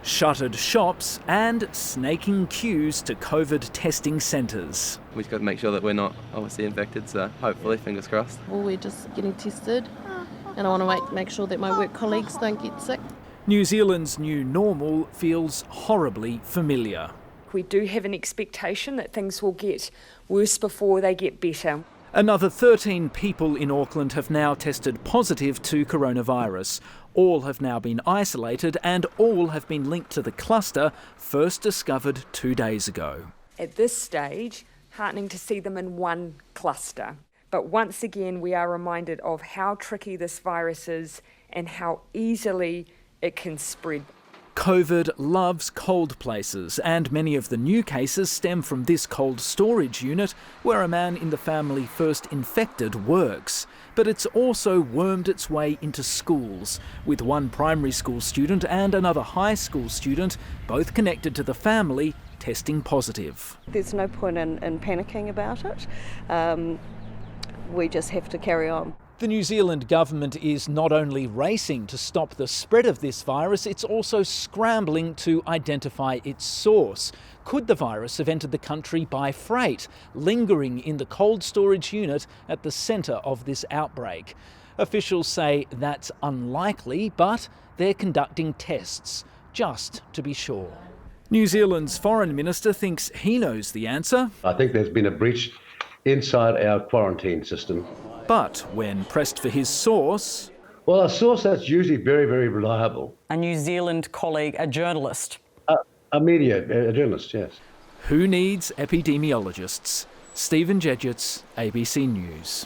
Shuttered shops and snaking queues to COVID testing centres. We've got to make sure that we're not obviously infected, so hopefully, fingers crossed. Well, we're just getting tested and I want to make sure that my work colleagues don't get sick. New Zealand's new normal feels horribly familiar. We do have an expectation that things will get worse before they get better. Another 13 people in Auckland have now tested positive to coronavirus. All have now been isolated and all have been linked to the cluster first discovered 2 days ago. At this stage, heartening to see them in one cluster. But once again, we are reminded of how tricky this virus is and how easily it can spread. COVID loves cold places, and many of the new cases stem from this cold storage unit where a man in the family first infected works. But it's also wormed its way into schools, with one primary school student and another high school student, both connected to the family, testing positive. There's no point in panicking about it. We just have to carry on. The New Zealand government is not only racing to stop the spread of this virus, it's also scrambling to identify its source. Could the virus have entered the country by freight, lingering in the cold storage unit at the centre of this outbreak? Officials say that's unlikely, but they're conducting tests, just to be sure. New Zealand's foreign minister thinks he knows the answer. I think there's been a breach inside our quarantine system. But when pressed for his source... Well, a source that's usually very, very reliable. A New Zealand colleague, a journalist. A journalist, yes. Who needs epidemiologists? Stephen Jedgetts, ABC News.